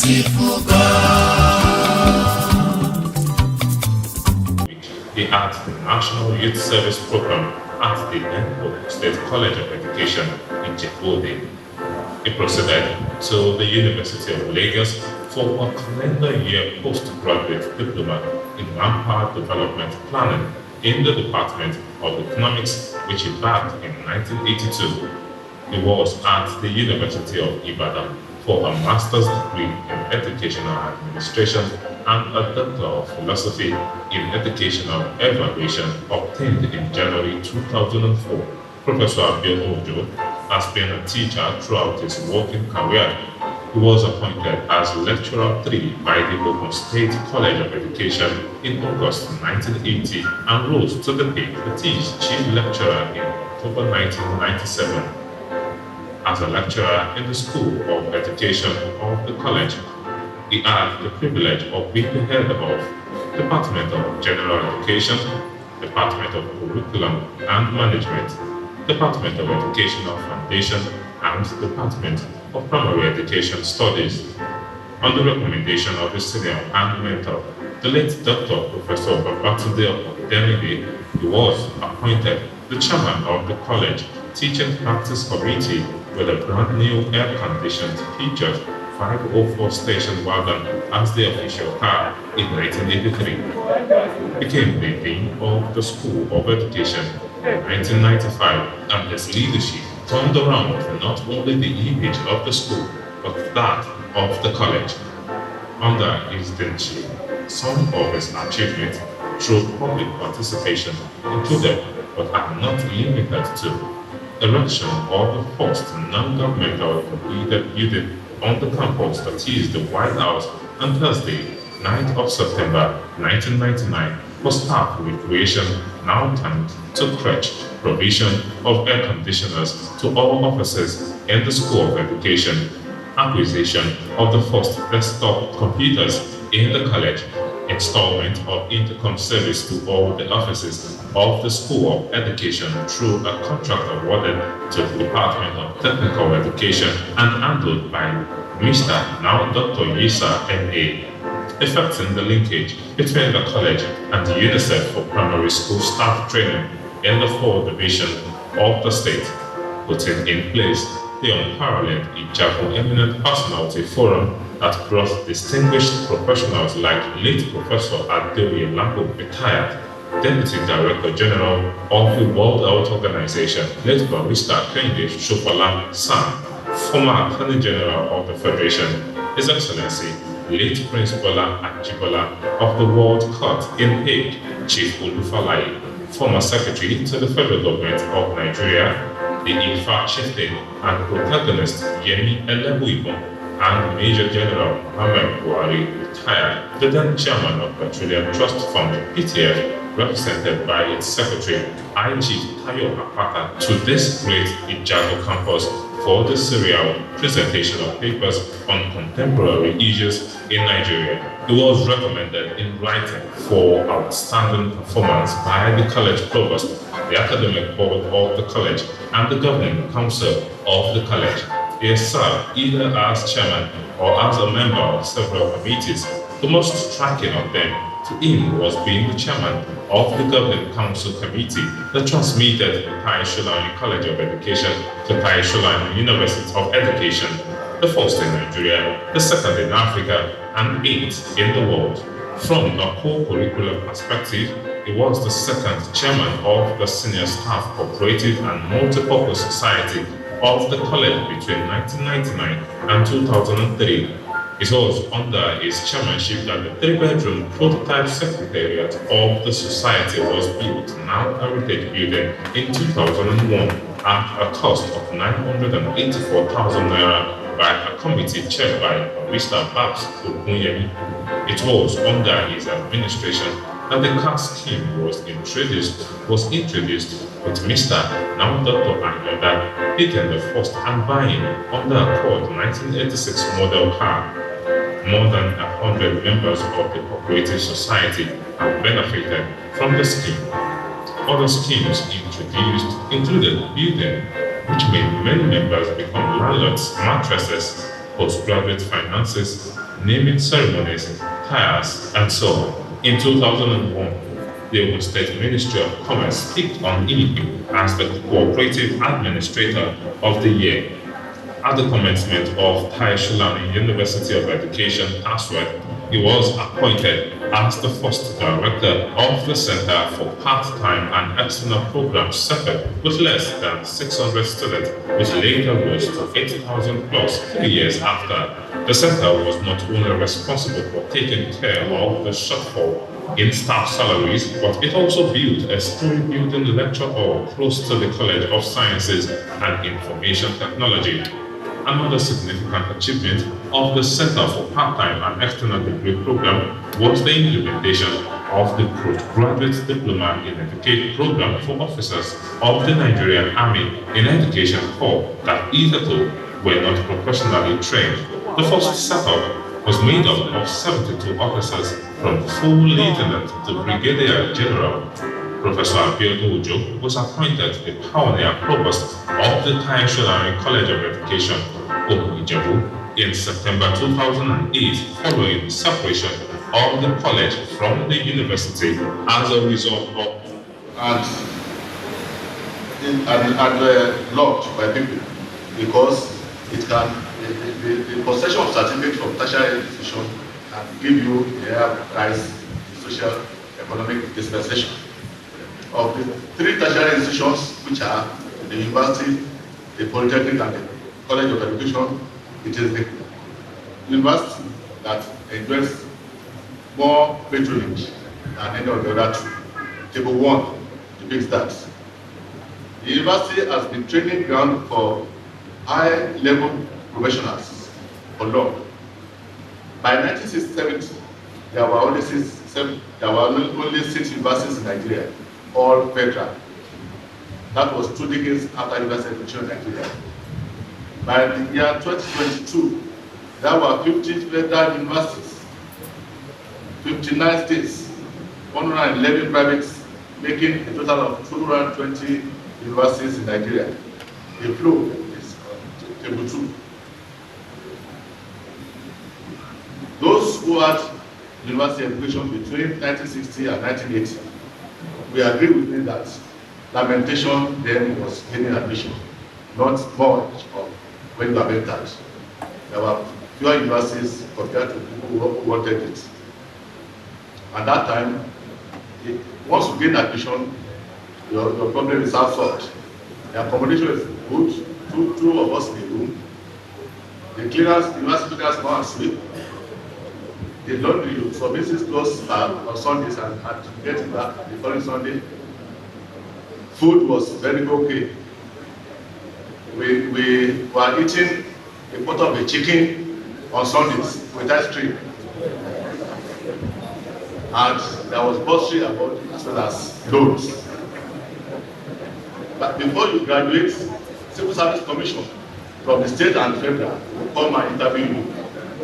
merciful God. He had the National Youth Service Program at the Enugu State College of Education in Ijebu-Ode. He proceeded to the University of Lagos for a calendar year postgraduate diploma in manpower development planning in the Department of Economics, which he bagged in 1982. He was at the University of Ibadan for a master's degree in educational administration and a doctor of philosophy in educational evaluation obtained in January 2004. Professor Abiodun Ojo has been a teacher throughout his working career. He was appointed as Lecturer 3 by the Ogun State College of Education in August 1980 and rose to the PhD Chief Lecturer in October 1997. As a lecturer in the School of Education of the college, he had the privilege of being the head of Department of General Education, Department of Curriculum and Management, Department of Educational Foundation, and Department of Primary Education Studies. On the recommendation of his senior and mentor, the late Dr. Professor Babatunde Okedemide, he was appointed the chairman of the college Teaching Practice Committee with a brand new air-conditioned featured 504 station wagon as the official car in 1983. Became the dean of the School of Education in 1995, and his leadership turned around not only the image of the school but that of the college. Under his deanship, some of his achievements through public participation included, but are not limited to, erection of the first non-governmental completed building on the campus, that is the White House, on Thursday, 9th of September 1999, for staff recreation, now turned to crèche, provision of air conditioners to all offices in the School of Education, acquisition of the first desktop computers in the college, installment of intercom service to all the offices of the School of Education through a contract awarded to the Department of Technical Education and handled by Mr. now Dr. Yisa M.A., effecting the linkage between the college and the UNICEF for primary school staff training in the 4th division of the state, putting in place the unparalleled Ijabu Eminent Personality Forum that brought distinguished professionals like late Professor Adeoye Lambo, retired Deputy Director General of the World Health Organization, late Barrister Kehinde Shofola Sam, former Attorney General of the Federation, His Excellency late Prince Bola Ajibola of the World Court in Hague, Chief Olufalaye, former Secretary to the Federal Government of Nigeria, the Ifa chieftain and protagonist Yemi Elebuibon, and Major General Mohammed Buhari, retired, the then chairman of Petroleum Trust Fund, PTF, represented by its secretary, IG Tayo Apata, to this great Ijabu campus for the serial presentation of papers on contemporary issues in Nigeria. He was recommended in writing for outstanding performance by the college provost, the academic board of the college, and the governing council of the college. He has served either as chairman or as a member of several committees. The most striking of them to him was being the chairman of the Governing Council Committee that transmitted the Tai Solarin College of Education to Tai Solarin University of Education, the first in Nigeria, the second in Africa, and 8th in the world. From a co-curricular perspective, he was the second chairman of the Senior Staff Cooperative and Multipurpose Society of the college between 1999 and 2003. It was under his chairmanship that the 3-bedroom prototype secretariat of the society was built, now Heritage Building, in 2001 at a cost of 984,000 naira by a committee chaired by Mr. Babs Ogunyemi. It was under his administration that the CAS scheme was introduced with Mr. now Dr. Anyoda taking the first and buying under Accord 1986 model car. More than 100 members of the cooperative society have benefited from the scheme. Other schemes introduced included building, which made many members become landlords, mattresses, postgraduate finances, naming ceremonies, tires, and so on. In 2001, the Ogun State Ministry of Commerce picked on Inigo as the Cooperative Administrator of the Year. At the commencement of Solarin University of Education, Aswad, he was appointed as the first director of the Center for Part-Time and External Programs CEPED with less than 600 students, which later rose to 8,000 plus 3 years after. The center was not only responsible for taking care of the shortfall in staff salaries, but it also built a story-building lecture hall close to the College of Sciences and Information Technology. Another significant achievement of the Center for Part-Time and External Degree Program was the implementation of the Postgraduate Diploma in Education Program for officers of the Nigerian Army in Education Corps that hitherto were not professionally trained. The first setup was made up of 72 officers from full lieutenant to brigadier general. Professor Abiodun Ojo was appointed the pioneer provost of the Solarin College of Education, Ijebu, in September 2008, following the separation of the college from the university as a result of locked by people because it can the possession of certificate from tertiary institution can give you a higher price in social economic dispensation. Of the 3 tertiary institutions, which are the university, the polytechnic, and the college of education, it is the university that enjoys more patronage than any of the other 2. Table 1 depicts that. The university has been training ground for high-level professionals for law. By 1970, there were only 6 universities in Nigeria, all federal. That was 2 decades after university education in Nigeria. By the year 2022, there were 50 federal universities, 59 states, 111 privates, making a total of 220 universities in Nigeria. The flow is table 2. Those who had university education between 1960 and 1980, we agree with me that lamentation then was gaining admission, not much of when you have entered. There were fewer universities compared to people who wanted it. At that time, once you gain admission, your problem is half solved. The accommodation is good, two of us in the room. The cleaners, university cleaners come and sweep. The laundry, you submit it close on Sundays and get it back the following Sunday. Food was very okay. We were eating a pot of a chicken on Sundays with ice cream. And there was bursary about as well as loans. But before you graduate, Civil Service Commission from the state and federal will come and interview you.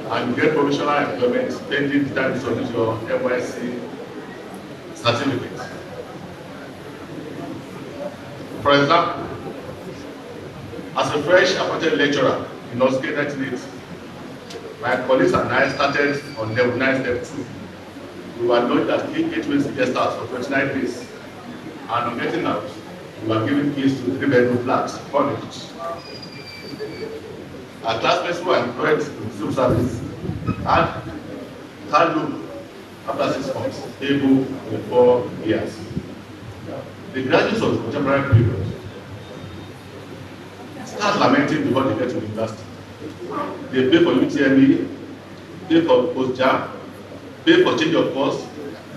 And you get provisional employment pending the time to submit your NYSC certificate. For example, as a fresh appointed lecturer in Oscar 1980, my colleagues and I started on level 9, step 2. We were known that 8 weeks guest house for 29 days. And on getting out, we were given keys to 3-bedroom flats, furnished. Our classmates who were employed in civil service had loan after 6 months, able in 4 years. The graduates of the contemporary period start lamenting before they get to university. They pay for UTME, pay for post-jam, pay for change of course,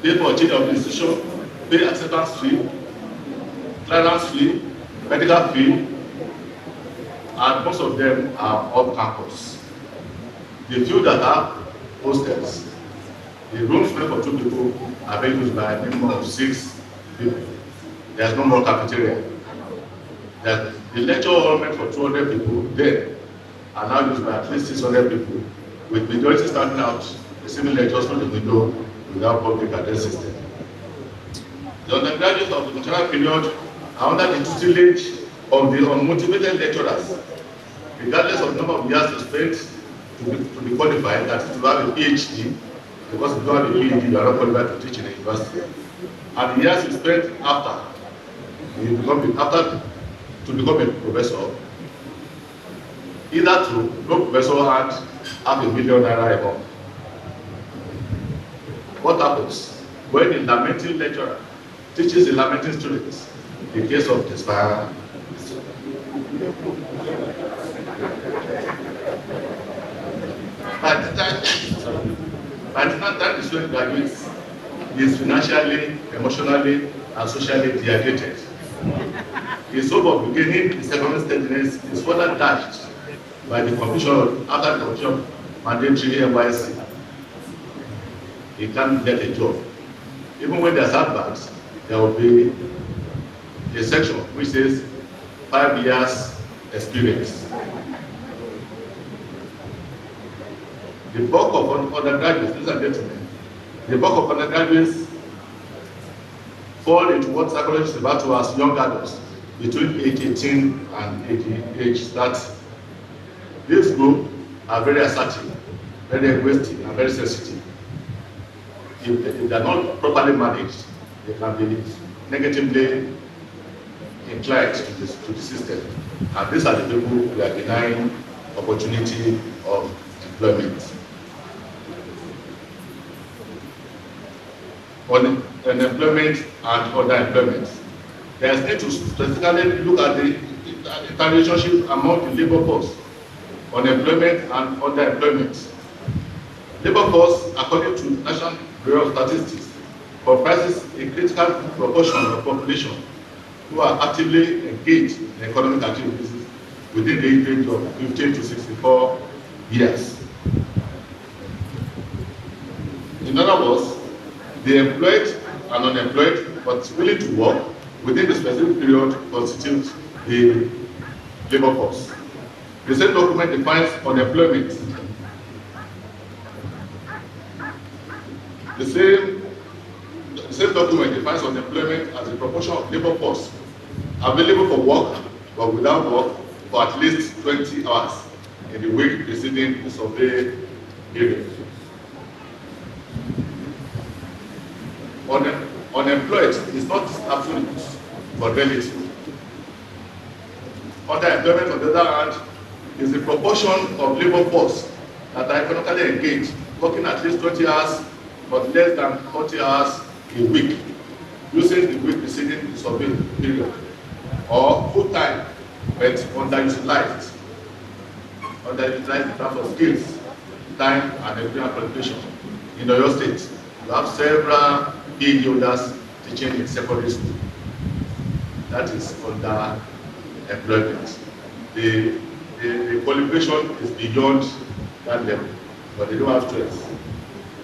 pay for change of institution, pay acceptance fee, clearance fee, medical fee, and most of them are off campus. The few that have hostels, the rooms meant for 2 people are being used by a minimum of 6 people. There's no more cafeteria. The lecture hall meant for 200 people then are now used by at least 600 people, with majority starting out receiving lectures from the window without public address system. The undergraduates of the contemporary period are under the tutelage of the unmotivated lecturers, regardless of the number of years they spent to be qualified, that is to have a PhD, because if you don't have a PhD, you are not qualified to teach in a university. And the years you spend after to become a professor, either to become professor and have $1 million a month. What happens when a lamenting lecturer teaches a lamenting students the case of despair? By the time the student graduates, he is financially, emotionally, and socially dehydrated. His hope of regaining his economic steadiness is further dashed by the completion after the completion of mandatory NYSC. He can't get a job. Even when there's advance, there will be a section which says 5 years experience. The bulk of undergraduates, ladies and gentlemen, the bulk of undergraduates fall into what psychologists refer to as young adults, between age 18 and age 30. This group are very assertive, very egoistic, and very sensitive. If they are not properly managed, they can be negatively inclined to the system. And these are the people who are denying opportunity of deployment. On unemployment and underemployment, there is need to specifically look at the interrelationship among the labor force, unemployment and underemployment. Labor force, according to the National Bureau of Statistics, comprises a critical proportion of population who are actively engaged in economic activities within the age range of 15 to 64 years. In other words, the employed and unemployed but willing to work within the specific period constitutes the labor force. The same document defines unemployment. The same document defines unemployment as a proportion of labor force available for work but without work for at least 20 hours in the week preceding the survey period. Unemployed is not absolute but relative. Underemployment, on the other hand, is the proportion of labor force that are economically engaged, working at least 20 hours but less than 40 hours a week, using the week preceding the survey period, or full-time but underutilized in terms of skills, time, and educational qualification. In Oyo State, you have several PhD holders teaching in secondary school. That is under employment. The qualification is beyond that level, but they don't have choice.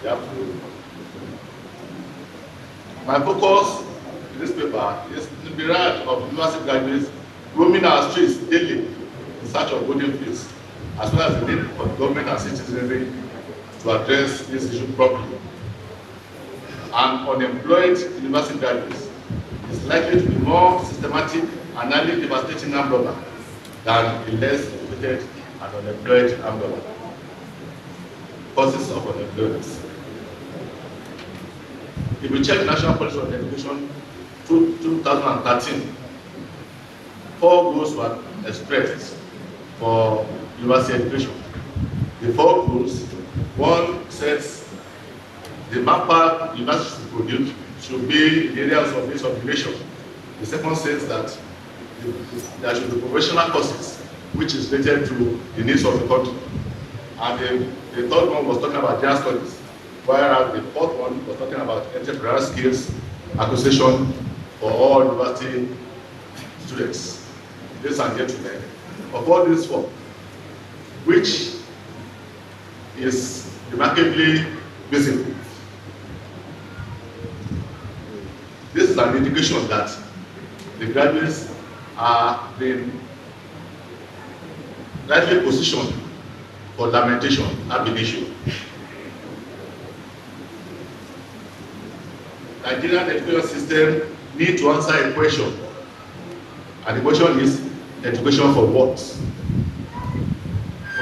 They have to. My focus in this paper is the myriad of university graduates roaming our streets daily in search of golden fields, as well as the need for government and citizenry to address this issue properly. And unemployed university graduates is likely to be more systematic and highly devastating armed robber than the less educated and unemployed armed robber. Causes of unemployment. If we check National Policy on Education 2013, 4 goals were expressed for university education. The 4 goals, one says the manpower university should produce should be in the areas of this obligation. The second says that there should be professional courses, which is related to the needs of the country. And the third one was talking about general studies, whereas the fourth one was talking about entrepreneurial skills acquisition for all university students. Ladies and gentlemen, of all these 4, which is remarkably visible, this is an indication that the graduates are being rightly positioned for lamentation ab initio. Nigerian education system need to answer a question, and the question is education for what?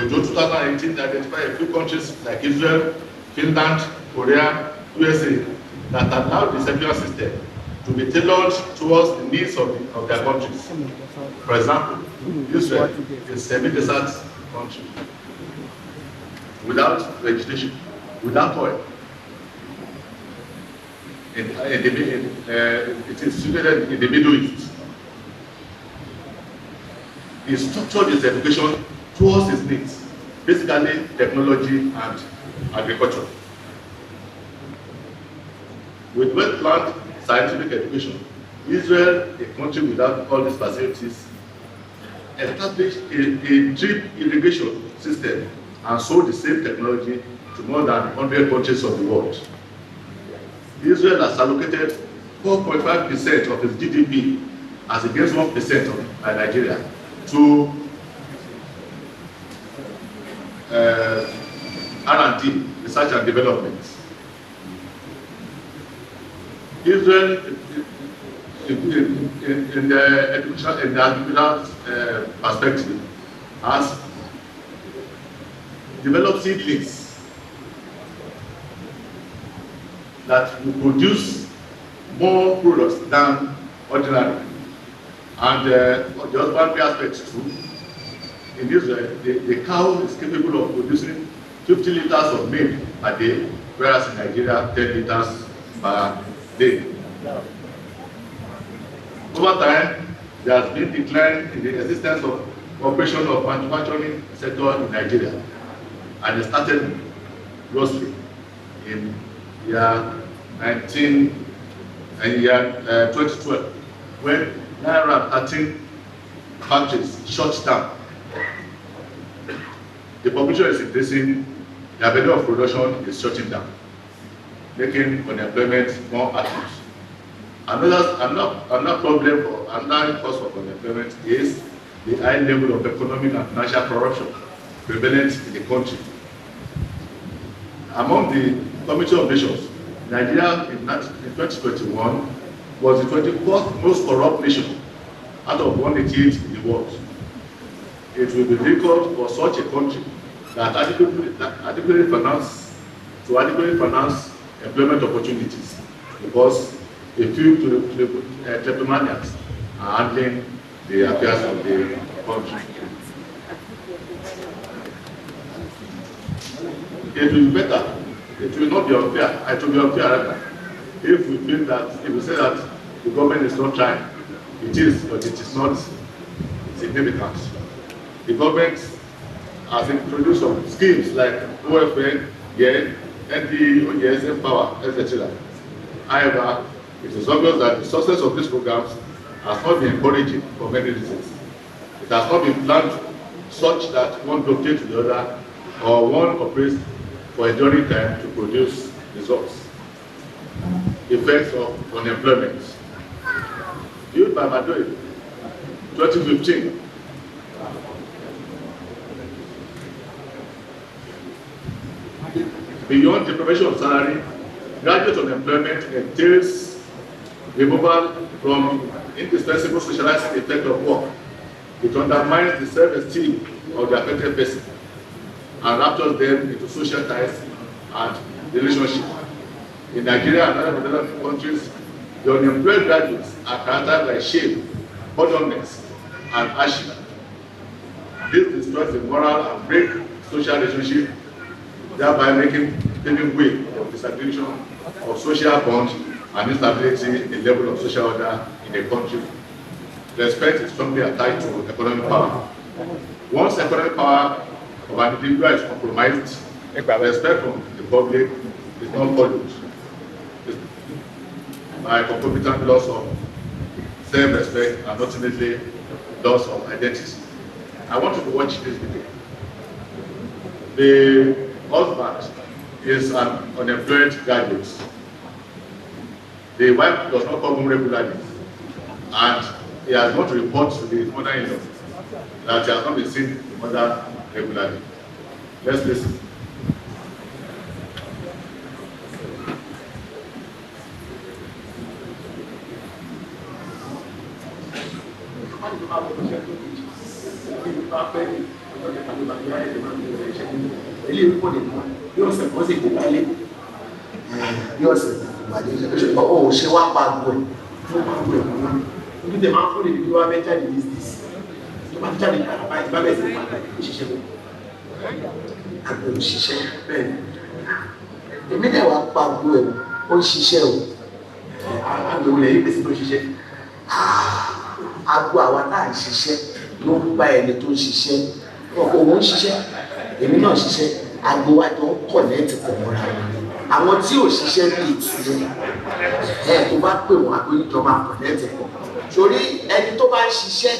Ojo 2018 identified a few countries like Israel, Finland, Korea, USA that allow the secular system to be tailored towards the needs of their countries. For example, Israel is a semi-desert country without vegetation, without oil. It is situated in the Middle East. He structured his education towards his needs, basically technology and agriculture. With well-planned scientific education, Israel, a country without all these facilities, established a drip irrigation system and sold the same technology to more than 100 countries of the world. Israel has allocated 4.5% of its GDP as against 1% of Nigeria to R&D, research and development. Israel, in the educational and agricultural perspective, has developed seedlings that will produce more products than ordinary. And the husbandry aspect too, in Israel, the cow is capable of producing 50 liters of milk a day, whereas in Nigeria, 10 liters per day. Over time, there has been decline in the existence of operation of manufacturing sector in Nigeria, and it started grossly in year 2012, when 913 factories shut down. The population is increasing, the ability of production is shutting down, making unemployment more acute. Another problem or another cause of unemployment is the high level of economic and financial corruption prevalent in the country. Among the Committee of Nations, Nigeria in 2021 was the 24th most corrupt nation out of 188 in the world. It will be difficult for such a country that adequately finance employment opportunities, because a few kleptomaniacs are handling the affairs of the country. It will be better. It will not be unfair. It will be unfair if we feel that, if we say that the government is not trying. It is, but it is not significant. The government has introduced some schemes like OFN, NDE, OES, Empower, etc. However, it is obvious that the success of these programs has not been encouraging for many reasons. It has not been planned such that one dictates to the other, or one operates for enduring time to produce results. Effects of unemployment. Viewed by Madrid, 2015. Beyond the provision of salary, graduate unemployment entails removal from indispensable socializing effect of work. It undermines the self-esteem of the affected person and raptures them into social ties and relationships. In Nigeria and other developed countries, the unemployed graduates are characterized by shame, boredomness, and hardship. This destroys the moral and break social relationship, thereby paving way for disaggregation of social bonds and instability in the level of social order in a country. Respect is strongly attached to economic power. Once economic power of an individual is compromised, respect from the public is not followed by concomitant loss of self-respect and ultimately loss of identity. I want you to watch this video. The husband is an unemployed graduate. The wife does not come home regularly, and he has not reported to the mother-in-law that he has not been seeing the mother regularly. Let's listen. ọjọ́ pàdé bàbá yára ẹ̀dẹ̀ máa ń bẹ̀rẹ̀ iṣẹ́ nínú ilé ìpò nìkan yóò sẹ̀ wọ́n sì kó wálé yóò sẹ̀ ìpàdé iṣẹ́ ọ̀ ṣe wá pa àgbo ẹ̀ fún àgbo ẹ̀ fún wọn níbi tẹ̀ máa ń fún ìdílé wa bẹ́ẹ̀ jáde ní this ló máa ń jáde àbá ìbá bẹ́ẹ̀ sí ìpàdé òṣìṣẹ́ bẹ́ẹ̀ àgbẹ̀ òṣìṣẹ́ bẹ́ẹ̀ èmi náà wá pa àgbo ẹ̀ ó ń ṣiṣẹ́ o àgbẹ̀ wọlé yìí pèsè tó ṣiṣẹ́ àgbo àwa náà ń ṣiṣẹ́ ló ń bá ẹni tó ń ṣiṣẹ́ òun ń ṣiṣẹ́ èmi náà ṣiṣẹ́ àgbo wa tó ń kọ̀nẹ́ẹ̀tì pọ̀ mọ́ra àwọn tí ò ṣiṣẹ́ bíi tiẹ̀ tó bá pè wọ́n àgbéjọ máa kọ̀nẹ́ẹ̀tì pọ̀ sórí ẹni tó bá ń ṣiṣẹ́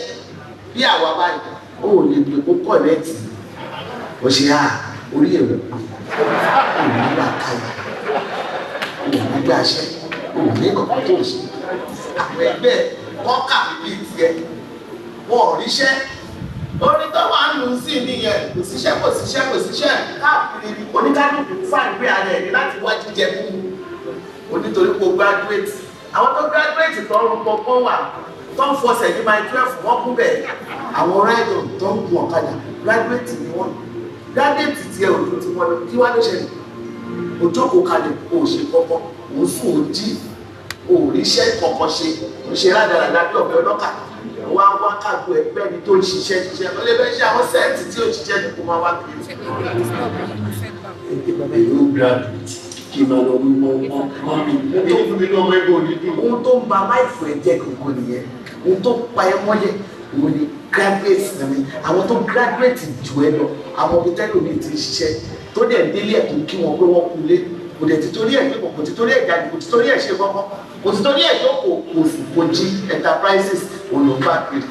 bí àwa báyìí ó lè gbé kó kọ̀nẹ́ẹ̀tì ó ṣe orí èrò òun nígbà káyà òun nígbà ṣẹ́ òun ní kọ̀ọ̀kan tó ṣe àwọn ẹgbẹ́ kọ́kà bíi tiẹ̀ wọ́n ò ríṣẹ́ orí tó wà ń lù sí nìyẹn kò síṣẹ́ káàkiri oníkálùkù fáìn pé ara ẹ̀rí láti wá jíjẹ fún un onítorí kó graduate àwọn tó graduate tó ń rúpọ̀ kọ́ wà tó ń fọsẹ̀ ní my 12 wọ́n kú bẹ̀ àwọn ráìdọ̀ tó ń gun ọ̀kadà graduate ni wọ́n graduate tiẹ̀ òjò tí wọ́n lọ kí wá ló ṣẹlẹ̀ ojókòó kalẹ̀ kò ṣe kọ́kọ́ òun sùn ó jí òríṣẹ́ kọ̀ọ̀kan ṣe rádaràdà bí ọ̀bẹ ọlọ́kà wá wá káàkó ẹgbẹ́ ni tó ń ṣiṣẹ́ ó lè fẹ́ ṣe àwọn sẹ́ẹ̀tì tí ó ṣiṣẹ́ ní kó máa wá kiri. èyí ó graduate kí n máa lọ mú mọ́ mi èyí fún mi ní ọmọ ẹgbẹ́ òní dùn. ohun tó ń ba máìfù ẹ jẹ́ gbogbo nìyẹn ohun tó pa ẹ mọ́lẹ̀ òun ni graduate nàmi àwọn tó graduate jù ẹ lọ àwọn ọmọ tẹ́lẹ̀ mi ti ṣiṣẹ́ tó dẹ̀ délé ẹ̀ tó kí wọn pé wọ́n kulé kò dẹ̀ ti torí ẹ̀ gbẹ̀pọ̀ kò ti torí ẹ̀ jáde kò ti torí ẹ̀ ṣe kọ́kọ́ kò ti torí ẹ̀ jókòó kò jí enterprises olùgbà kiri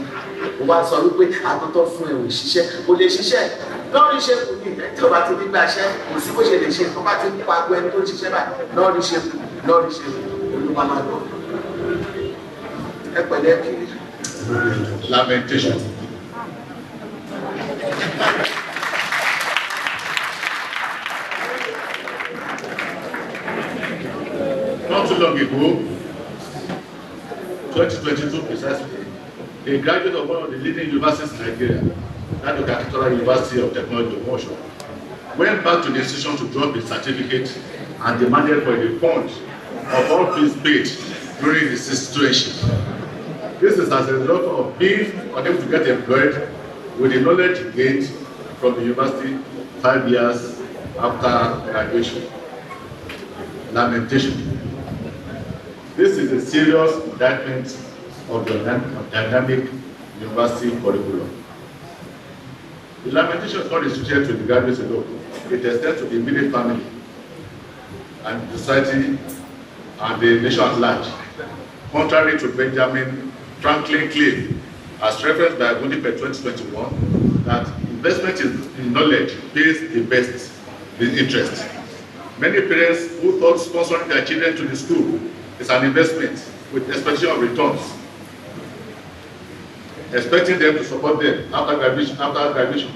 o wá sọ wípé àtọ́tọ́ fún ẹ̀ ò ṣiṣẹ́ kò lè ṣiṣẹ́ lọ́ọ̀rì ṣe kù ní ìfẹ́ tí o bá ti ní gbàṣẹ́ kò sí bó ṣe lè ṣe tó bá ti pa agbó ẹni tó ń ṣiṣẹ́ báyìí lọ́ọ̀rì ṣe kù olùkọ́ máa lọ ẹ pẹ̀lẹ́ kiri. Lamentation. Not too long ago, 2022 precisely, a graduate of one of the leading universities in Nigeria, Abiodun University of Technology, Ojo, went back to the institution to drop his certificate and demanded for a refund of all fees paid during his situation. This is as a result of being unable to get employed with the knowledge gained from the university 5 years after graduation. Lamentation. This is a serious indictment of the dynamic university curriculum. The lamentation is not restricted to the graduates alone. It extends to the immediate family and the society and the nation at large. Contrary to Benjamin Franklin claim, as referenced by Winnipeg 2021, that investment in knowledge pays the best interest. Many parents who thought sponsoring their children to the school is an investment with expectation of returns, expecting them to support them after graduation,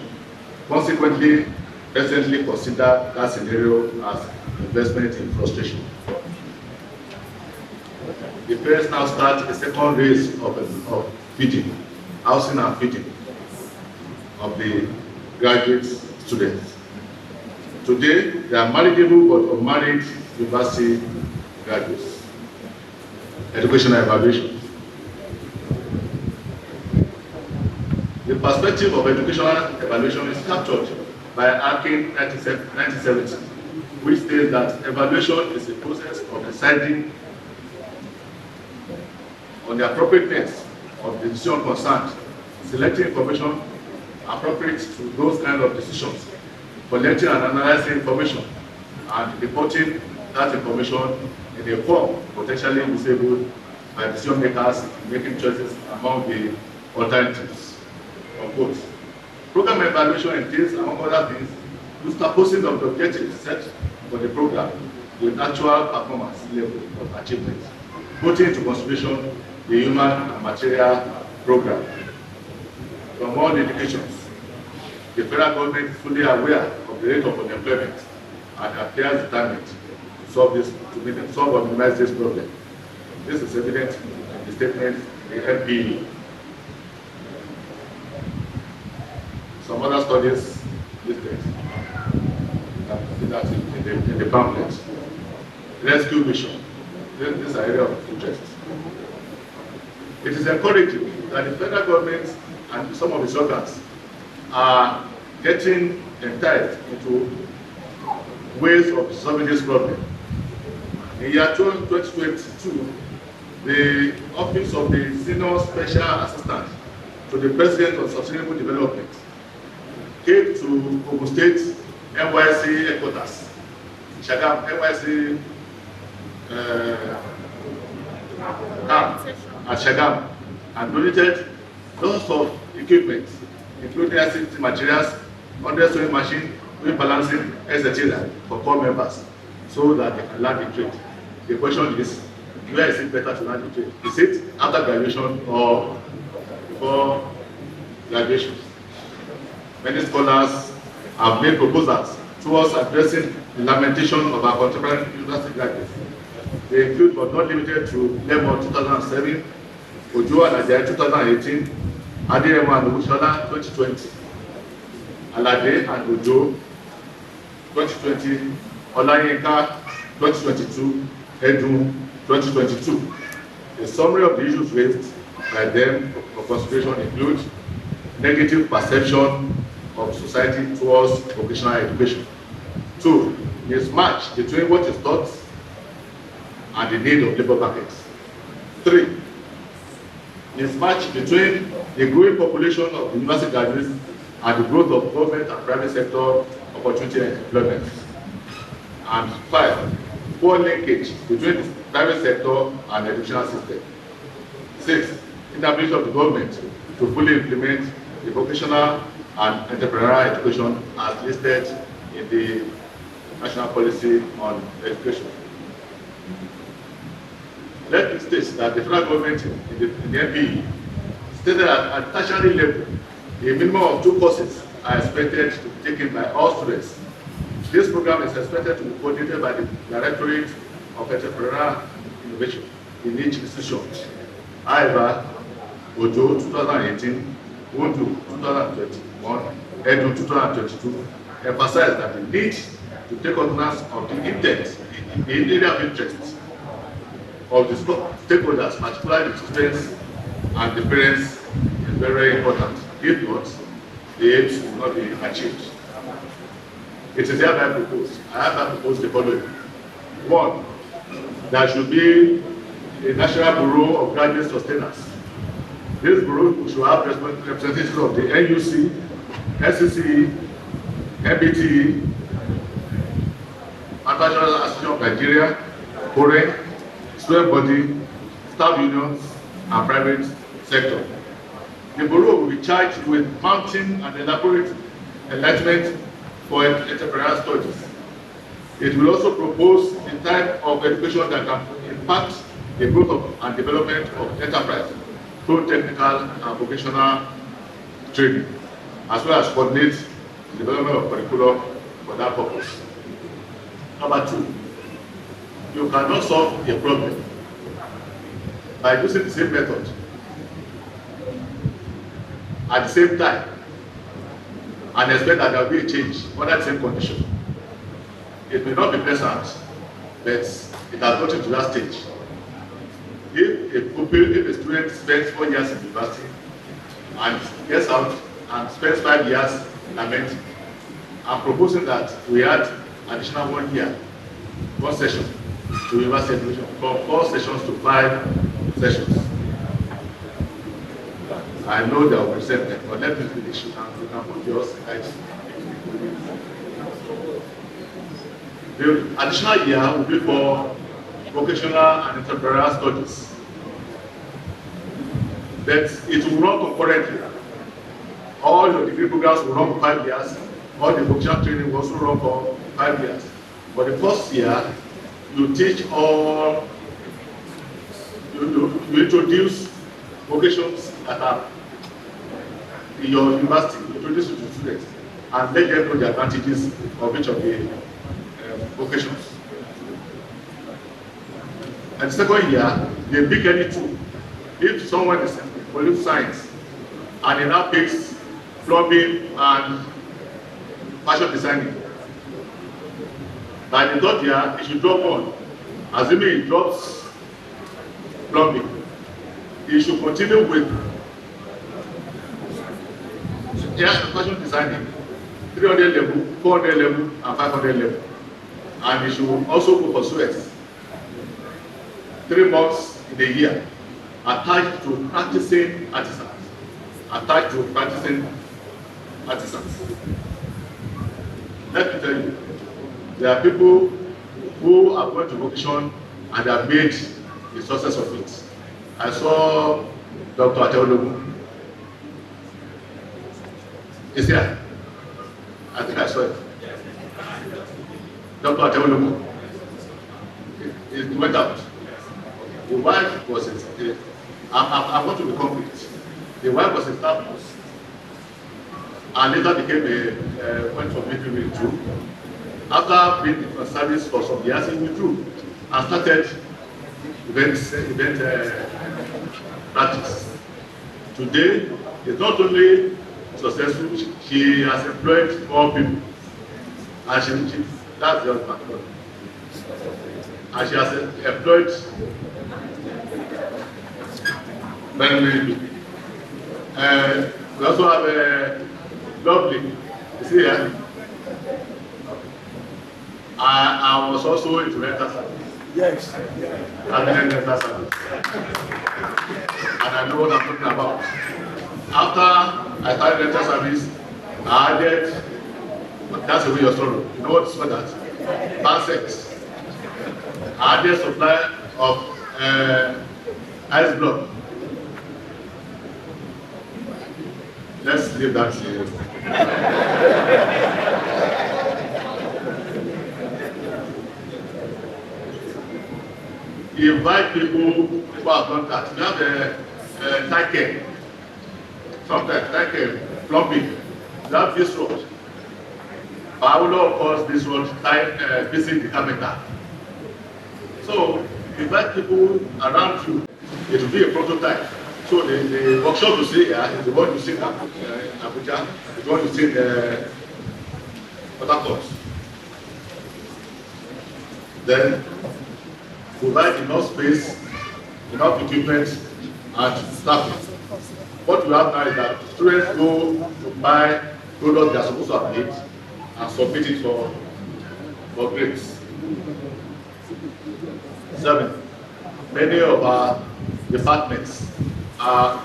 consequently, presently consider that scenario as investment in frustration. The parents now start a second race of feeding, housing and feeding of the graduate students. Today, they are marriageable but unmarried university graduates. Educational evaluation. The perspective of educational evaluation is captured by Akin 1970, which states that evaluation is a process of deciding on the appropriateness of the decision concerned, selecting information appropriate to those kind of decisions, collecting and analyzing information, and reporting that information in a form potentially usable by decision makers making choices among the alternatives. Of course, program evaluation entails, among other things, juxtaposing of the objectives set for the program with actual performance level of achievement, putting into consideration the human and material program. From all the indications, the federal government is fully aware of the rate of unemployment and appears determined to solve or minimize this problem. This is evident in the statement the FBE. some other studies listed in the pamphlet. Rescue mission. This is an area of interest. It is encouraging that the federal government and some of its organs are getting enticed into ways of solving this problem. In year 2022, the Office of the Senior Special Assistant to the President of Sustainable Development came to Ogun State NYC headquarters, Shagam, NYC at Shagam, and donated lots of equipment, including ICT materials, 100 sewing machine, weight balancing, etc. for core members, so that they can learn the trade. The question is, where is it better to learn the trade? Is it after graduation or before graduation? Many scholars have made proposals towards addressing the lamentation of our contemporary university graduates. They include, but not limited to, Lemon 2007, Ojo and Ajayi 2018, Adeyemo and Ogushola 2020, Alade and Ojo 2020, Olayinka 2022, Edun 2022. A summary of the issues raised by them for consideration include negative perception of society towards vocational education. 2, mismatch between what is taught and the need of labor markets. 3, mismatch between the growing population of university graduates and the growth of government and private sector opportunity and employment. And 5, poor linkage between the private sector and the educational system. 6, inability of the government to fully implement the vocational and entrepreneurial education as listed in the National Policy on Education. Let me state that the federal government in the NPE stated that at tertiary level, a minimum of 2 courses are expected to be taken by all students. This program is expected to be coordinated by the Directorate of Entrepreneurial Innovation in each institution. However, Ojo 2018, Wundu 2021, Edu 2022 emphasized that the need to take cognizance of the intent in the area of interest of the stakeholders, particularly the students and the parents, is very, very important. If not, the aims will not be achieved. It is hereby proposed. I have not proposed the following. 1, there should be a National Bureau of Graduate Sustainers. This bureau should have representatives of the NUC, SCCE, MBTE, International Association of Nigeria, CORE, student body, staff unions, and private sector. The bureau will be charged with mounting and elaborating enlightenment for entrepreneurial studies. It will also propose the type of education that can impact the growth and development of enterprise through technical and vocational training, as well as coordinate the development of curriculum for that purpose. Number 2, you cannot solve a problem by using the same method at the same time and expect that there will be a change under the same condition. It may not be pleasant, but it has gotten to that stage. If a student spends 4 years in university and gets out and spends 5 years lamenting, I'm proposing that we add additional 1 year, 1 session to university education, from 4 sessions to 5 sessions. I know there will be resentment, but let me finish. You can put yours right. The additional year will be for vocational and entrepreneurial studies. But it will run concurrently. All your degree programs will run for 5 years. All the vocational training will also run for 5 years. For the first year, you teach all, you introduce vocations that are in your university, you introduce it to students, and let them know the advantages of each of the vocations. And the second year, they pick any two. If someone is in political science and he now picks plumbing and fashion designing. By the third year, he should drop one. Assuming he drops plumbing, he should continue with fashion designing, 300 level, 400 level, and 500 level. And he should also go for sweats 3 months in a year, attached to practicing artisans. Let me tell you, there are people who are going to vocation and have made a success of it. I saw Dr. Adebowale Ojo. Is here? I think I saw it. Dr. Adebowale Ojo. He went out. The wife was I want to be concrete. The wife was a staff nurse, and later became went for military too. After being in service for some years, he withdrew and started event practice. Today, it's not only successful, she has employed more people, and she that's the husband. And she has employed many people. We also have a lovely, you see here. I was also into rental service. Yes. I'm in rental service. And I know what I'm talking about. After I started rental service, I added, that's the way your story. You know what's for that? Bansex. I added supply of ice block. Let's leave that here. Invite people who have done that. We have the tight care. Sometimes tight care, plumbing. We have this road. I will of course this road visit the carpenter. So invite people around you. It will be a prototype. So the workshop you see here is the one you see in Abuja, the one you see in the Port Harcourt. Then provide enough space, enough equipment, and staffing. What we have now is that students go to buy products they are supposed to have made and submit it for grades. 7. Many of our departments have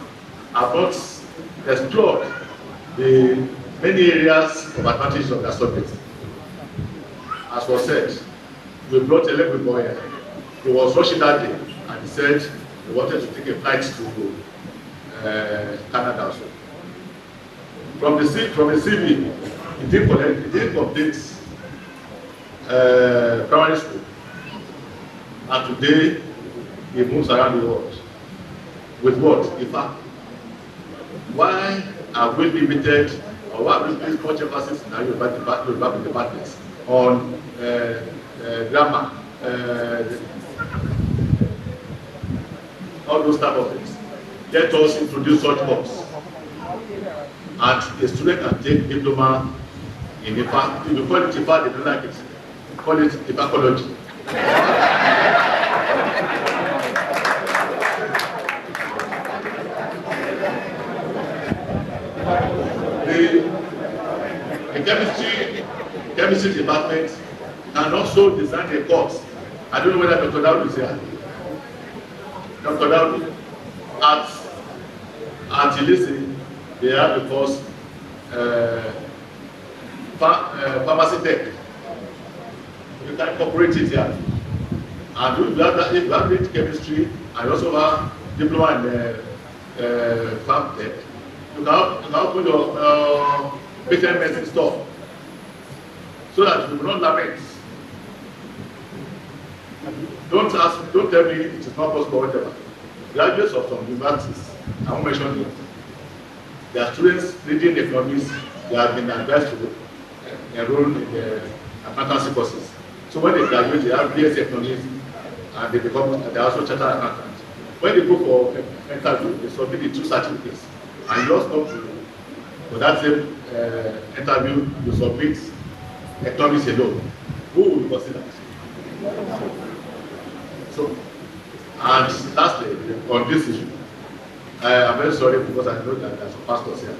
not explored the many areas of advantage of their subject. As was said, we brought a little boy here. He was rushing that day and he said he wanted to take a flight to Canada also. From the CV, he didn't complete primary school. And today, he moves around the world. With what? In fact, why are we limited, or why are we placing much emphasis in our Yoruba departments on grammar, all those type of things? Let us introduce such course. And a student can take diploma in IFA. If you call it IFA, they don't like it. Call it Ipacology. The chemistry department can also design a course. I don't know whether Dr. Daud is here. Dr. Daud, at Ilisi, they have the course pharmacy tech. You can incorporate it here. And if you have read chemistry and also have diploma in farm tech, you can open your patent medicine store so that you will not lament. Don't tell me it is not possible or whatever. Graduates of some universities, I won't mention them. There are students reading economics, they have been advised to enroll in the accountancy courses. So when they graduate, they have BS economics and they are also chartered accountants. When they go for interview, they submit the 2 certificates and just come to for that same interview, you submit economics alone. Who will consider? So, and lastly, on this issue, I'm very sorry because I know that there's some pastors here.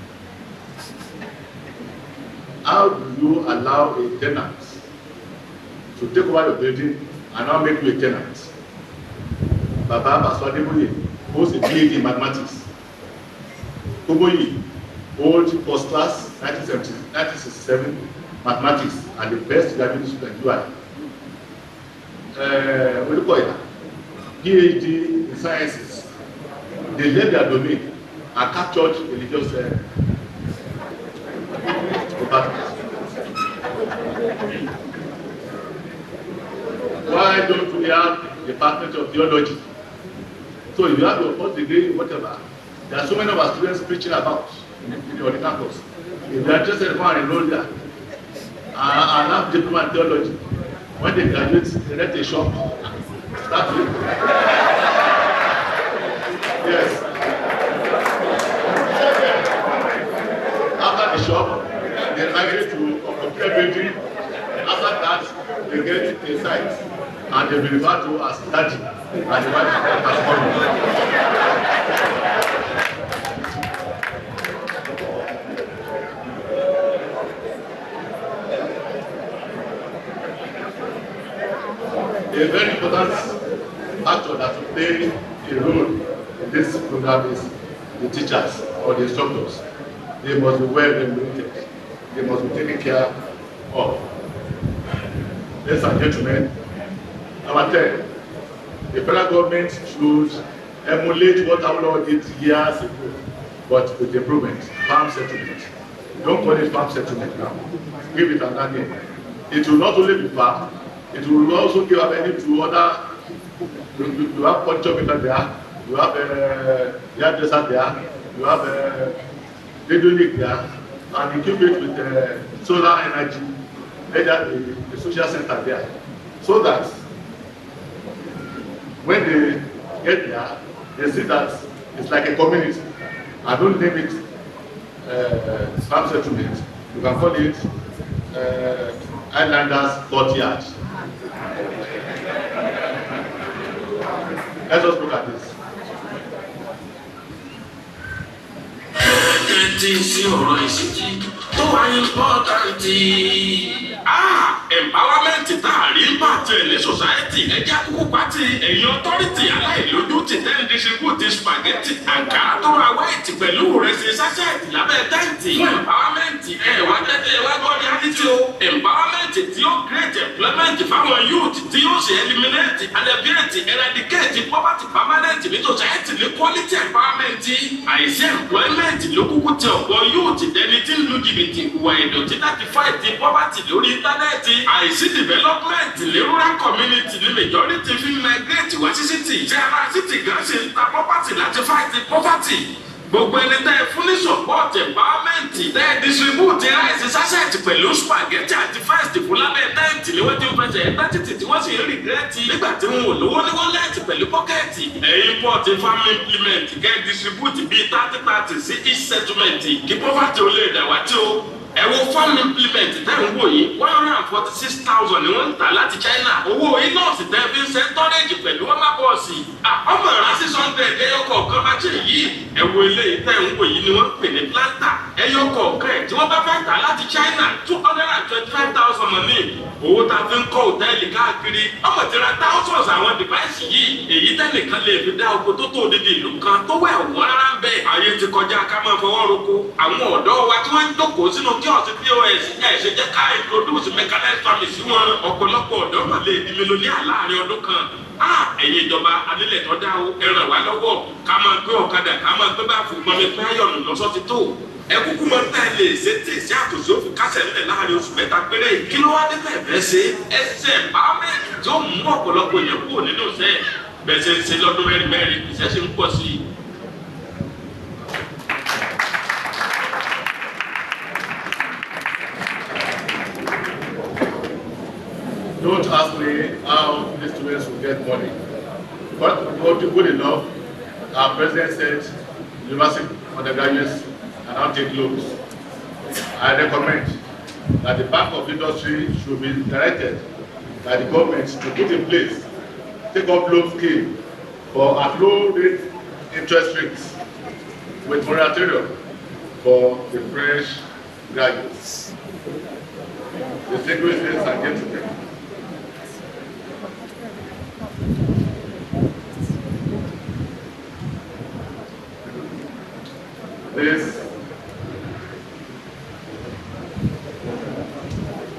How do you allow a tenant to take over your building and now make you a tenant? Baba Pastor Adebowale holds a PhD in mathematics. Koboyi holds first class 1967 mathematics and the best graduate student UI. Olukoya, PhD in sciences. They left their domain and captured religious why don't we have the Department of Theology? So if you have your first degree, whatever, there are so many of our students preaching about in the campus. If they are interested in enroll there and have diploma in theology, when they graduate, they rent a shop. Start with. Yes. After the shop, they migrate to a computer building. After that, they get a site and they will be referred to as study and the wife as home. A very important factor that will play a role in this program is the teachers or the instructors. They must be well regulated. They must be taken care of. Ladies and gentlemen, number 10, the federal government should emulate what our Lord did years ago, but with improvement, farm settlement. Don't call it farm settlement now. Give it another name. It will not only be farm, it will also give avenue to other. You have culture there, you have hairdresser there, you have radionic there, and equip it with solar energy, the social center there, so that when they get there, they see that it's like a community. I don't name it farm settlement. You can call it Islanders courtyard. Let us look at this. Empowerment táàrí ń bàjẹ́ ní society ẹjẹ́ àkókò pàtì ẹ̀yìn authority aláìlójú ti tẹ́ ń distribute spaghetti àǹkárá tó ra white pẹ̀lú rẹsì sachet lábẹ́ tẹ́ǹtì fún empowerment wá tẹ́tẹ́ wá gbọ́ reality o empowerment tí ó create employment fáwọn youth tí yóò ṣe eliminate alleviate eradicate poverty permanent ní society ní quality empowerment àìsí employment ló kúkú tẹ ọ̀pọ̀ youth dẹni tí ń lu jìbìtì ìwà ìdọ̀tí láti fight poverty lórí íńtánẹ́ẹ̀tì àìsí development ní rural community ní majority fi migrate wá sí city tí ara city gan ṣe ń ta property láti fight poverty. Gbogbo ẹni tẹ́ ẹ fún ní support empowerment tẹ́ ẹ distribute rice sachet pẹ̀lú spaghetti àti first fún lábẹ́ tẹ́ǹtì ni wọ́n ti ń fẹsẹ̀ ẹgbẹ́ títì tí wọ́n sì ń regret nígbà tí wọn ò lówó ní wallet pẹ̀lú pọ́kẹ́ẹ̀tì. Ẹ̀yin port farm implement kẹ́ distribute bíi 30 sí each settlement kí poverty ò lè dàwátì o. Ẹ wo farm implement tẹ́ ń wò yìí 146,000 ni wọ́n ń tà láti China. Owó iná sì tẹ́ fi ń ṣe storage pẹ̀lú ọmọ bọ́ọ̀sì. Ọmọ ìrà 600 ẹyọ kọ̀ọ̀kan bá ṣe yìí. Ẹ wo eléyìí tẹ́ ń wò yìí ni wọ́n ń pè ní planter. Ẹyọ kọ̀ọ̀kan ẹ̀ tí wọ́n bá fẹ́ tà láti China 225,000 mọ̀ ní. Owó ta fi ń kọ́ hòtẹ́ẹ̀lì káàkiri. Ọmọ ti ra thousands àwọn device yìí. Èyí tẹ́nìkan lè fi dá oko tó tó odidi ìlú kan tó wẹ̀ wọ́n rárá ń bẹ̀. Ayé ti kọjá ká máa fọwọ́ roko. Àwọn ọ̀dọ́ wa tí wọ́n ń jókòó sínú kíọ̀sì POS ṣe jẹ́ ká introduce mechanized farming sí wọn. Ọ̀pọ̀lọpọ̀ ọ̀dọ́ mà lè di mílíọ̀nìyà láàrin ọdún kan. Ẹ̀yin ìjọba anílẹ̀ tó dá o ẹ ràn wá lọ́wọ́ ká máa gbé ọ̀kadà ká máa gbé báàfù mọ́mi pé ayọ̀nù lọ́sọ́ ti tó. Ẹ kúkú máa ń tẹ̀ lè ṣe tí ìṣe àtúnṣe òfin kásẹ̀ nílẹ̀ láàrin oṣù mẹ́ta péré. Kí ló wá dé fẹ́ ṣe ẹsẹ̀ empowerment tí ó mú ọ̀pọ̀lọpọ̀ èèyàn kúrò nínú iṣẹ́ bẹ̀sẹ̀ ṣe lọ́dún mẹ́rin iṣẹ́ ṣe ń pọ̀ sí i. Don't ask me how these students will get money. But good enough, our president said university undergraduates can now take loans I recommend that the Bank of Industry should be directed by the government to put in place take-up loan scheme for at low rate interest rates with moratorium for the fresh graduates. Distinguished ladies and gentlemen,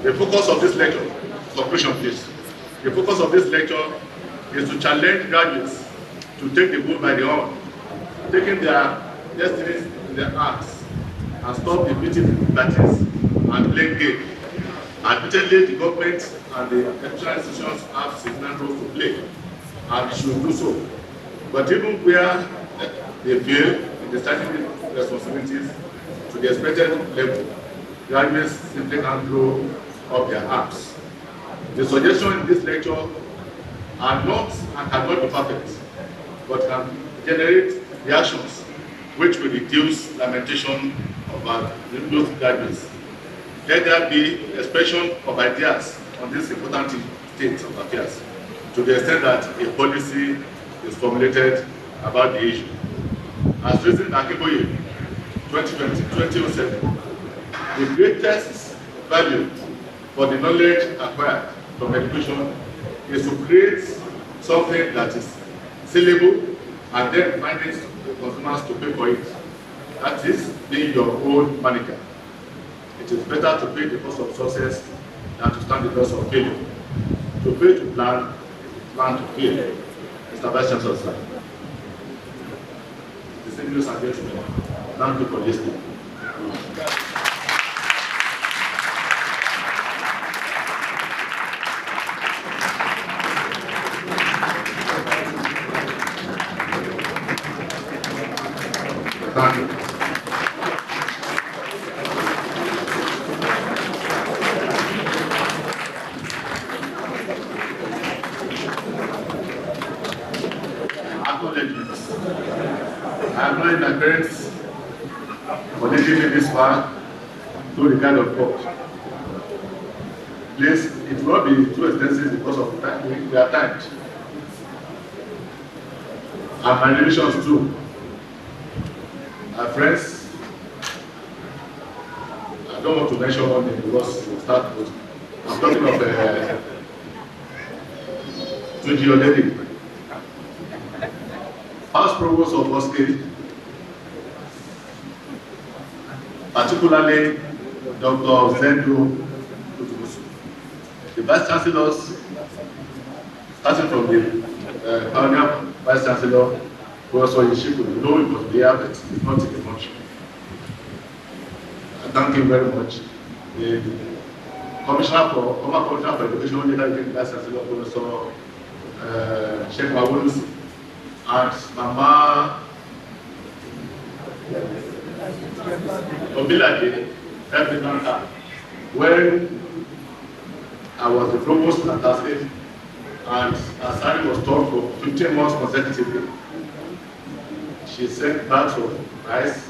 the focus of this lecture, conclusion please. The focus of this lecture is to challenge graduates to take the bull by the horn, taking their destinies in their hands and stop the beating parties and playing game. Admittedly, the government and the educational institutions have significant roles to play and should do so. But even where they fail in discharging responsibilities to the expected level, graduates simply can't grow up their arms. The suggestions in this lecture are not and cannot be perfect, but can generate reactions which will reduce lamentation of our youth graduates. Let there be expression of ideas on this important state of affairs to the extent that a policy is formulated about the issue. As reasoned in Akiboye 2007, the greatest value for the knowledge acquired from education is to create something that is sellable and then find it the consumers to pay for it. That is being your own manager. It is better to pay the cost of success than to stand the cost of failure. To pay to plan, plan to fail. Mr. Vice Chancellor, sir. Distinguished and gentlemen, thank you for listening. Thank you. Acknowledgements. I acknowledge my parents for taking me this far to the kind of God. Please, it will not be too extensive because of time. We are timed. And my relations too. My friends, I don't want to mention one name because we'll start with. I'm talking of Tunji Oledi, House Provost of Oske, particularly Dr. Zendo Kutubusu. The Vice Chancellors, starting from the Pioneer Vice Chancellor, who also Yeshiku, though it was there, but it's not in the function. I thank him very much. The Commissioner for Education, later Vice Chancellor, Professor Sheikh Mawulusi, and Mama Obilade, represented when I was the provost at Tasket, and Asari was taught for 15 months consecutively. She sent bags of rice,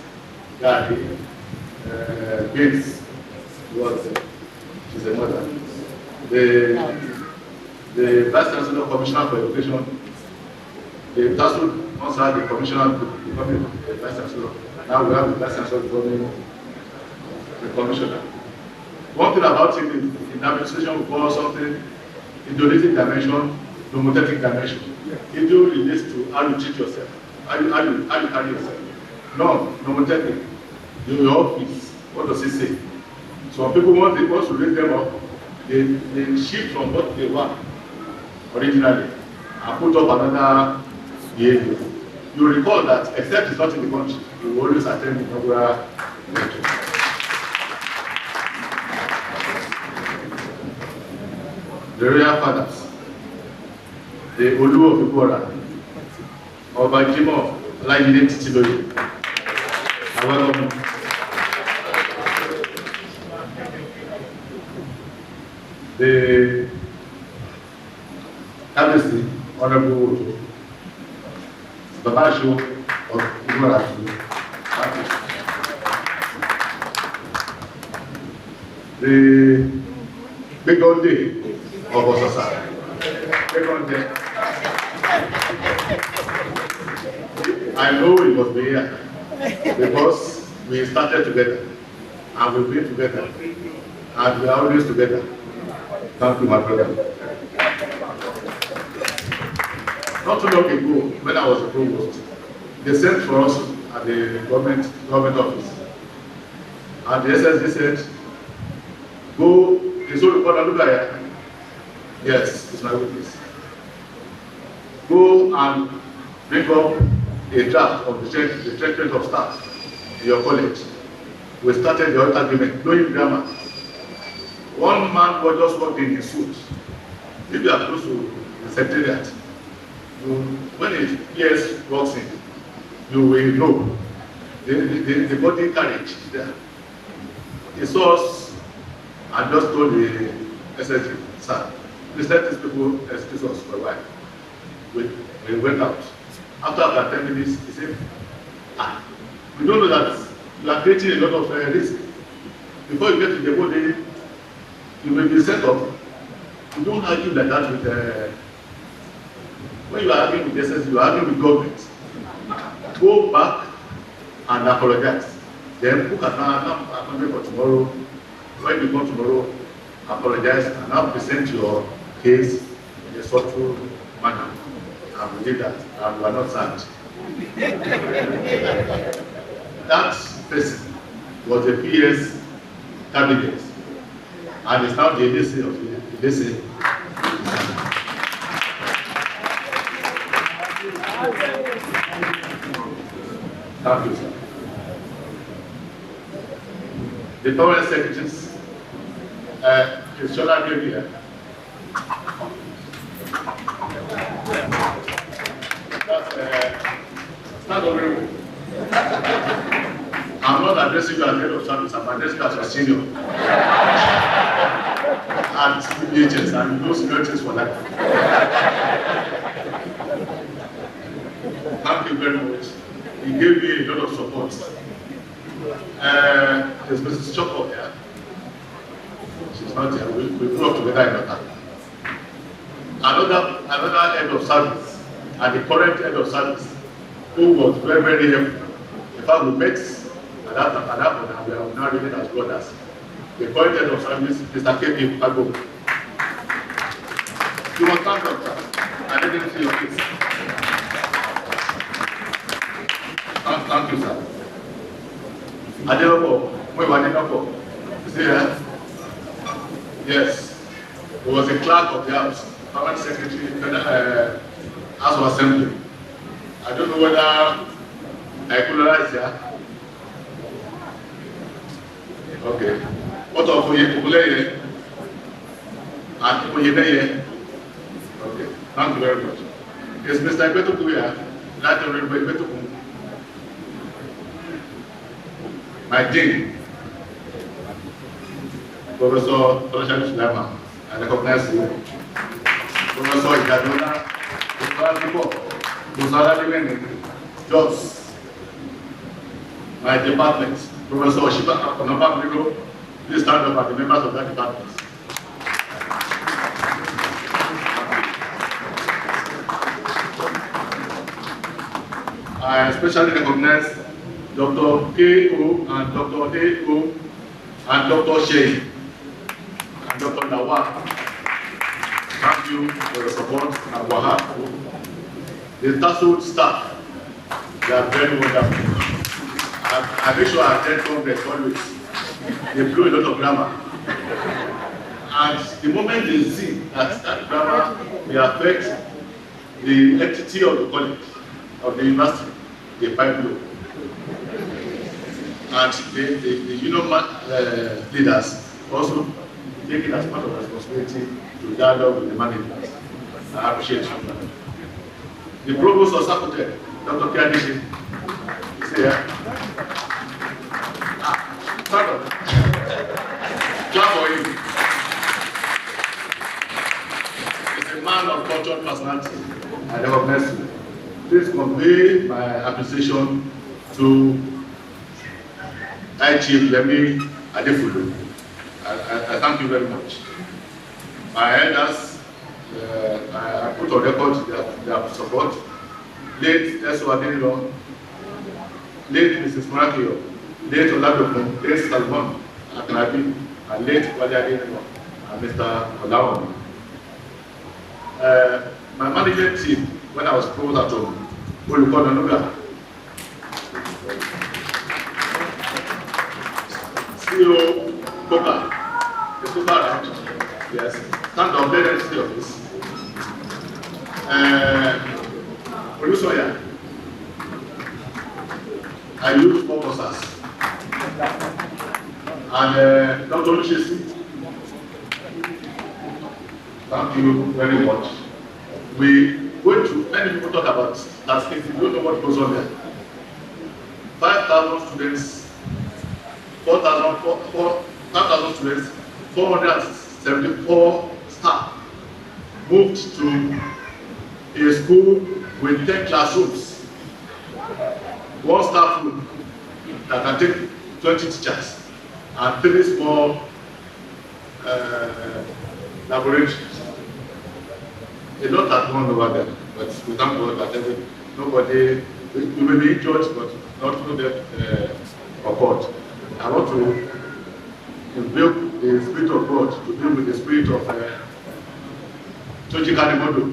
garlic, beans. She's a mother. The Vice Chancellor Commissioner for Education, the Tasso once had the Commissioner becoming the Vice Chancellor. Now we have the Vice Chancellor becoming the Commissioner. One thing about it in administration, we call something ideologic dimension, nomothetic dimension. It relates to how you treat yourself. How you carry yourself? No, nomothetic. Your office, what does it say? Some people want to raise them up, they shift from what they were originally and put up another behavior. You recall that, except it's not in the country, you always attend the inaugural lecture. The royal fathers, the Olu of Ibora, Ọba Jimoh Ọlájídé Títílóyè, I welcome you. The Kábíyèsí Honorable Ojo, Baba Aṣọ of Ibora, the big old day of Osasa. Big old day. I know it must be here because we started together and we've been together and we are always together. Thank you, my brother. Not too long ago, when I was a provost, they sent for us at the government office. And the SSD said, go, it's all report, look at it. Yes, it's my witness. Go and bring up a draft of the treatment of staff in your college. We started the audit agreement, knowing grammar. One man was just walked in his suit. If you are close to the secretariat, when a PS walks in, you will know the body carriage is there. He saw us and just told the SSG, sir, please let these people excuse us for a while. We went out. After about 10 minutes, he said, we don't know that you are creating a lot of risk. Before you get to the body, you may be set up. You don't argue like that with when you are arguing with SSG, you are arguing with government. Go back and apologize. Then book an appointment for tomorrow. When you come tomorrow, apologize and now present your case in a thoughtful manner. And we did that, and we are not sad. That person was a PS cabinet, and is now the DC of the DC. Thank you, sir. The permanent secretaries, is Solarin here? Stand over. I'm not addressing you as head of service, I'm addressing you as a senior. And CBHS, and no seniorities for that. Thank you very much. He gave me a lot of support. There's Mrs. Choco here. She's not here. We grew up together in Ottawa. Another head of service, and the current head of service, who was very, very helpful. In fact, we met at that point, and we are now related as brothers. The current head of service, Mr. K.P. Pago. You must thank Doctor. I didn't see your face. Thank you, sir. Adeopo, is he here? Yes. He was a clerk of the House, permanent secretary, House of Assembly. I don't know whether I colorize here. Okay. What of Oyekule and Oyedeye? Okay. Thank you very much. Is Mr. Ibetoku here? Right Honorable Ibetoku. My dean, Professor Tolashani Sulaiman, I recognize you. Professor Igadona, Professor Jobs, my department, Professor Oshiba Akonapa, please stand up at the members of that department. I especially recognize Dr. K.O. and Dr. A.O. and Dr. Shea and Dr. Nawa. Thank you for your support and Wahab. The TASO staff, they are very wonderful. I make sure I attend Congress always. They blow a lot of grammar. And the moment they see that grammar may affect the entity of the college, of the university, they fight blow. And the union leaders also take it as part of responsibility to dialogue with the management. I appreciate you. The provost of Sakote, Dr. Kiadishi, is here. Stand up. Clap for him. He's a man of cultural personality. I recognize you. Please convey my appreciation to High Chief Lemi Adefulu I thank you very much. My elders, I put on record their support. Late Eswadinilo, late Mrs. Morakio, late Oladokun, late Salmon Akanabi, and late Wadiadinilo, and Mr. Olawan. My management team, when I was proposed at home, Olukon Anuga, CEO Boka, the super around, yes, stand up, let us see of this. Olusoya, I use 4 buses, and Dr. Olushesi, thank you very much. We going to many people talk about that if you don't know what goes on there. 5,000 students, 5,000 students, 474 staff moved to a school with 10 classrooms, 1 staff room that can take 20 teachers, and 3 small laboratories. A lot has gone over there, but we thank God that nobody, we may be judged, but not through that occurred. I want to invoke the Spirit of God to deal with the spirit of Chojikani Modo.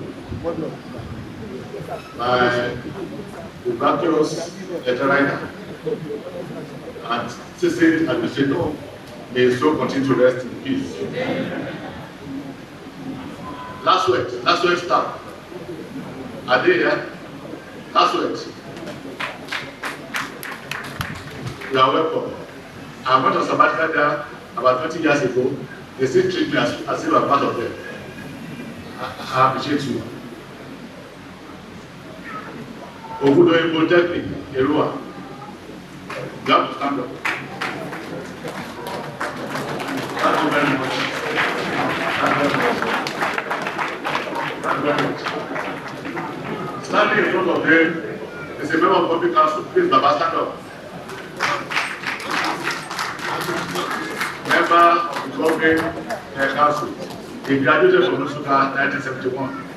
My ubiquitous letter and seasoned administrator, may so continue to rest in peace. Last word staff. Are they here? Last word. You are welcome. I went on sabbatical there about 20 years ago. They still treat me as if I'm part of them. I appreciate you. Ogudo Polytechnic, Erua. You have to stand up. Thank you very much. Thank you very much. Standing in front of them is a member of public council. Please, Baba, stand up. Member of the government council. He graduated from Nusuka 1971.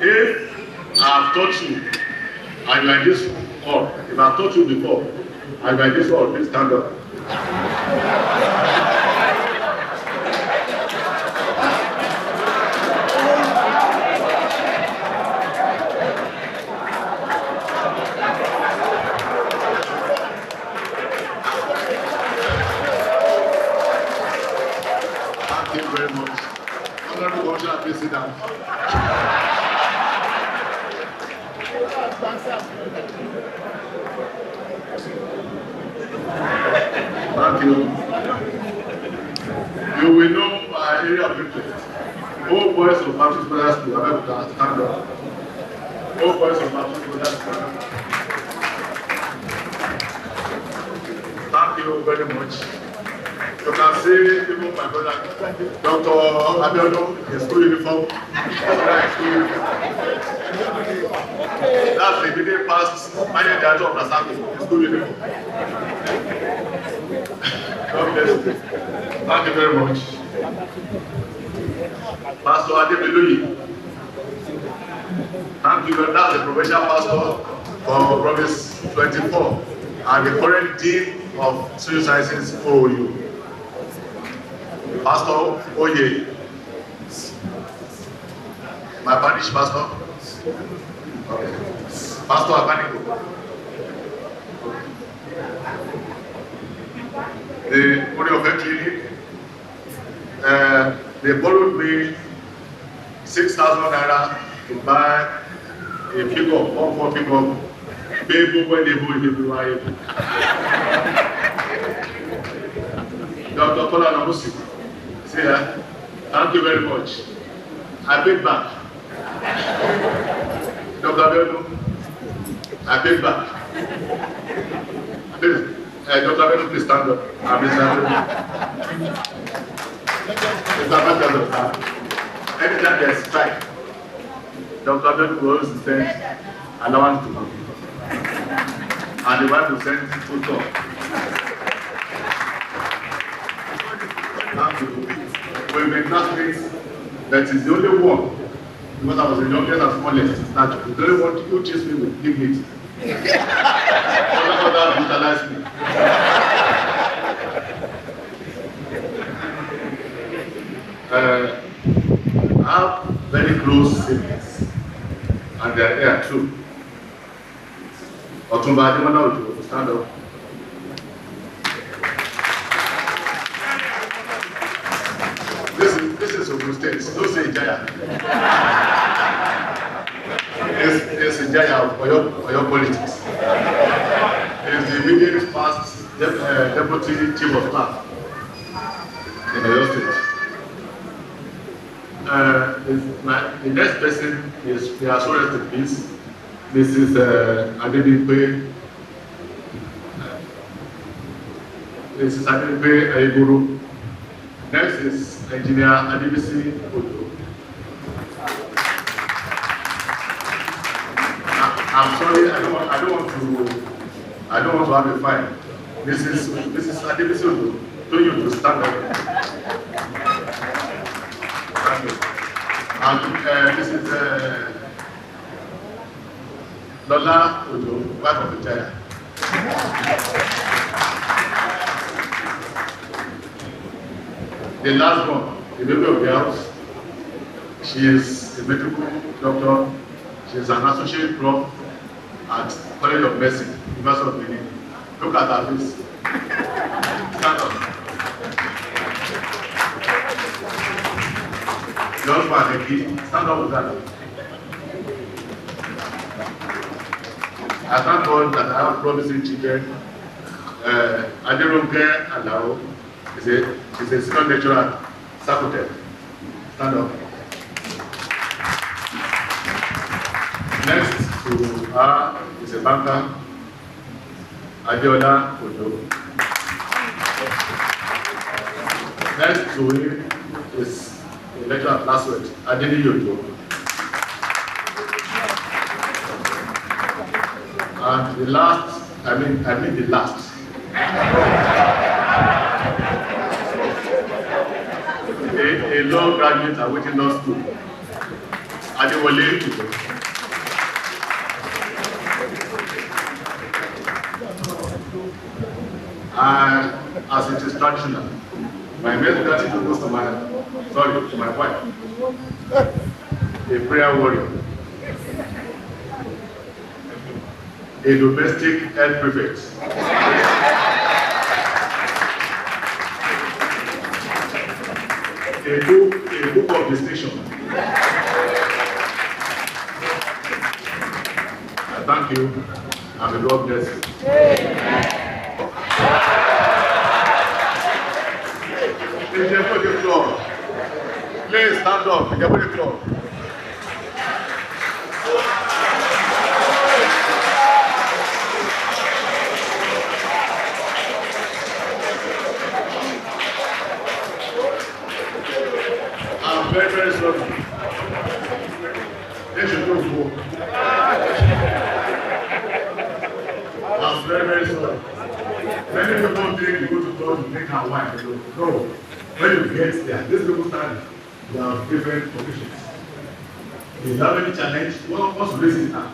If I have taught you, and you are in this hall, if I have taught you before, and you are in this hall, please stand up. Thank you very much. Honorable Commissioner, please sit down. Thank you. You will know our area of interest. All boys of Baptist Brothers School, Abiodun, stand up. All boys of Baptist Brothers School. Thank you very much. You can see even my brother, Dr. Abiodun, in school uniform. That's the immediate past manager of Nasaki, in school uniform. God bless you. Thank you very much. Pastor Adebowale. Thank you very much. That's the provincial pastor for Province 24 and the current dean of Social Sciences OU. Pastor Oye. My parish pastor. Okay. Pastor Abaniko. The Body of Health Clinic, they borrowed me 6,000 naira to buy a pickup, one pickup, pay when they go in the Dr. Kola Namusi, say that, thank you very much. I paid back. Dr. Abiodun, I paid back. Dr. Abiodun, please stand up. Anytime there's strike, Dr. Abiodun will always send allowance to me. And the wife will send tutor. We've been classmates, but it's the only one, because I was the youngest and smallest stature, the only one who chased me with dignity. That brutalized me. I have very close siblings, and they are here too. Otumba Adebowale Ojo, stand up. This is Ogun State. Don't say Ijaya. It's Ijaya of Oyo politics. It's the immediate past deputy chief of staff in Oyo State. The next person is, we are so rest in peace, Mrs. Adebowale Ojo. Next is Engineer Adebowale Ojo. I'm sorry, I don't want to have a fight. Mrs. Adebowale Ojo, told you to stand up. And this is Lola Ojo, wife of the child. The last one, the baby of the house, she is a medical doctor. She is an associate prof at College of Medicine, University of Benin. Look at her face. Stand up. Just for the kid, stand up with that. I thank God that I have promising children. Aderunke Alao is a senior lecturer at Sakute. Stand up. Next to her is a banker, Abiodun Ojo. Next to him is a lecturer at Laswet, Abiodun Ojo. And the last, I mean the last. A law graduate at Waiting Law School, Adebowale Ojo. As it is traditional, my male gratitude goes to my wife, a prayer warrior, a domestic health prefect, a book of distinction. I thank you, and may God bless you. Please stand up. The club. I'm very, very sorry. They should go to work. I'm very, very sorry. Many people think you go to church to make our wife. No. When you get there, these people stand. There are different conditions. If you have any challenge, what's the reason now?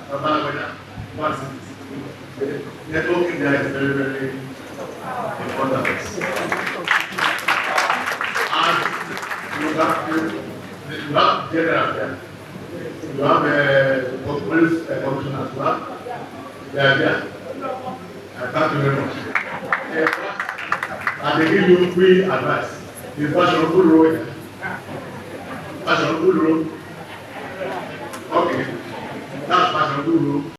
What's it? Networking there is very, very important. And you have general there. You have police commission as well. They are there. Thank you very much. And they give you free advice. The fashionable road. Fashionable road. Okay. That's fashionable road.